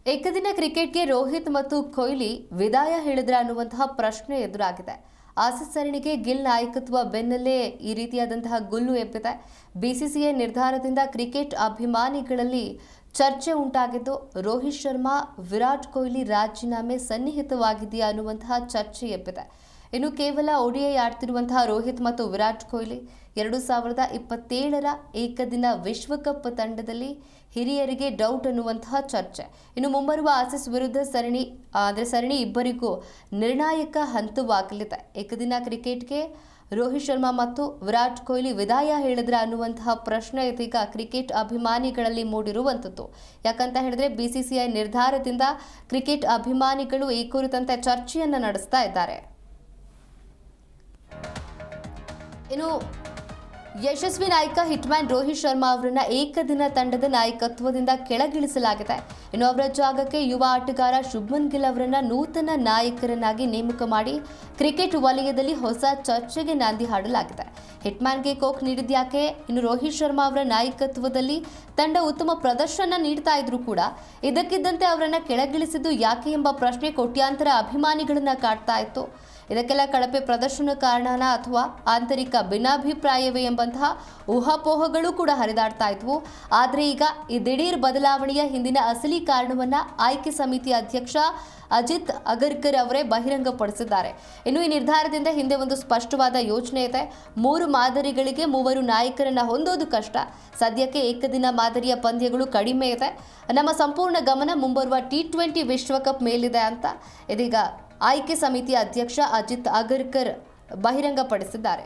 ಏಕದಿನ ಕ್ರಿಕೆಟ್ಗೆ ರೋಹಿತ್ ಮತ್ತು ಕೊಹ್ಲಿ ವಿದಾಯ ಹೇಳಿದ್ರ ಅನ್ನುವಂತಹ ಪ್ರಶ್ನೆ ಎದುರಾಗಿದೆ. ಆಸೀಸ್ ಸರಣಿಗೆ ಗಿಲ್ ನಾಯಕತ್ವ ಬೆನ್ನಲ್ಲೇ ಈ ರೀತಿಯಾದಂತಹ ಗುಲ್ಲು ಎಬ್ಬಿದೆ. ಬಿಸಿಸಿಐ ನಿರ್ಧಾರದಿಂದ ಕ್ರಿಕೆಟ್ ಅಭಿಮಾನಿಗಳಲ್ಲಿ ಚರ್ಚೆ ಉಂಟಾಗಿದ್ದು, ರೋಹಿತ್ ಶರ್ಮಾ, ವಿರಾಟ್ ಕೊಹ್ಲಿ ರಾಜೀನಾಮೆ ಸನ್ನಿಹಿತವಾಗಿದೆಯಾ ಅನ್ನುವಂತಹ ಚರ್ಚೆ ಎಬ್ಬಿದೆ. ಇನ್ನು ಕೇವಲ ODI ಆಡ್ತಿರುವಂತಹ ರೋಹಿತ್ ಮತ್ತು ವಿರಾಟ್ ಕೊಹ್ಲಿ 2027ರ ಏಕದಿನ ವಿಶ್ವಕಪ್ ತಂಡದಲ್ಲಿ ಹಿರಿಯರಿಗೆ ಡೌಟ್ ಅನ್ನುವಂತಹ ಚರ್ಚೆ. ಇನ್ನು ಮುಂಬರುವ ಆಸೀಸ್ ವಿರುದ್ಧ ಸರಣಿ ಇಬ್ಬರಿಗೂ ನಿರ್ಣಾಯಕ ಹಂತವಾಗಲಿದೆ. ಏಕದಿನ ಕ್ರಿಕೆಟ್ಗೆ ರೋಹಿತ್ ಶರ್ಮಾ ಮತ್ತು ವಿರಾಟ್ ಕೊಹ್ಲಿ ವಿದಾಯ ಹೇಳಿದ್ರ ಅನ್ನುವಂತಹ ಪ್ರಶ್ನೆ ಇದೀಗ ಕ್ರಿಕೆಟ್ ಅಭಿಮಾನಿಗಳಲ್ಲಿ ಮೂಡಿರುವಂಥದ್ದು. ಯಾಕಂತ ಹೇಳಿದ್ರೆ BCCI ನಿರ್ಧಾರದಿಂದ ಕ್ರಿಕೆಟ್ ಅಭಿಮಾನಿಗಳು ಈ ಕುರಿತಂತೆ ಚರ್ಚೆಯನ್ನು ನಡೆಸ್ತಾ ಇದ್ದಾರೆ. ಇನ್ನು ಯಶಸ್ವಿ ನಾಯಕ ಹಿಟ್ಮ್ಯಾನ್ ರೋಹಿತ್ ಶರ್ಮಾ ಅವರನ್ನ ಏಕದಿನ ತಂಡದ ನಾಯಕತ್ವದಿಂದ ಕೆಳಗಿಳಿಸಲಾಗಿದೆ. ಇನ್ನು ಅವರ ಜಾಗಕ್ಕೆ ಯುವ ಆಟಗಾರ ಶುಭ್ಮನ್ ಗಿಲ್ ಅವರನ್ನ ನೂತನ ನಾಯಕರನ್ನಾಗಿ ನೇಮಕ ಮಾಡಿ ಕ್ರಿಕೆಟ್ ವಲಯದಲ್ಲಿ ಹೊಸ ಚರ್ಚೆಗೆ ನಾಂದಿ ಹಾಡಲಾಗಿದೆ. ಹಿಟ್ಮ್ಯಾನ್ಗೆ ಕೋಕ್ ನೀಡಿದ್ಯಾಕೆ? ಇನ್ನು ರೋಹಿತ್ ಶರ್ಮಾ ಅವರ ನಾಯಕತ್ವದಲ್ಲಿ ತಂಡ ಉತ್ತಮ ಪ್ರದರ್ಶನ ನೀಡ್ತಾ ಇದ್ರು ಕೂಡ ಇದಕ್ಕಿದ್ದಂತೆ ಅವರನ್ನ ಕೆಳಗಿಳಿಸಿದ್ದು ಯಾಕೆ ಎಂಬ ಪ್ರಶ್ನೆ ಕೋಟ್ಯಾಂತರ ಅಭಿಮಾನಿಗಳನ್ನ ಕಾಡ್ತಾ ಇತ್ತು. ಇದಕ್ಕೆಲ್ಲ ಕಳಪೆ ಪ್ರದರ್ಶನ ಕಾರಣನ ಅಥವಾ ಆಂತರಿಕ ಭಿನ್ನಾಭಿಪ್ರಾಯವೇ ಎಂಬಂತಹ ಊಹಾಪೋಹಗಳು ಕೂಡ ಹರಿದಾಡ್ತಾ ಇದ್ವು. ಆದರೆ ಈಗ ಈ ದಿಢೀರ್ ಬದಲಾವಣೆಯ ಹಿಂದಿನ ಅಸಲಿ ಕಾರಣವನ್ನ ಆಯ್ಕೆ ಸಮಿತಿ ಅಧ್ಯಕ್ಷ ಅಜಿತ್ ಅಗರ್ಕರ್ ಅವರೇ ಬಹಿರಂಗಪಡಿಸಿದ್ದಾರೆ. ಇನ್ನು ಈ ನಿರ್ಧಾರದಿಂದ ಹಿಂದೆ ಒಂದು ಸ್ಪಷ್ಟವಾದ ಯೋಚನೆ ಇದೆ. 3 ಮಾದರಿಗಳಿಗೆ 3 ನಾಯಕರನ್ನ ಹೊಂದೋದು ಕಷ್ಟ. ಸದ್ಯಕ್ಕೆ ಏಕದಿನ ಮಾದರಿಯ ಪಂದ್ಯಗಳು ಕಡಿಮೆ ಇದೆ. ನಮ್ಮ ಸಂಪೂರ್ಣ ಗಮನ ಮುಂಬರುವ T20 ವಿಶ್ವಕಪ್ ಮೇಲಿದೆ ಅಂತ ಇದೀಗ ಆಯ್ಕೆ ಸಮಿತಿ ಅಧ್ಯಕ್ಷ ಅಜಿತ್ ಅಗರ್ಕರ್ ಬಹಿರಂಗಪಡಿಸಿದ್ದಾರೆ.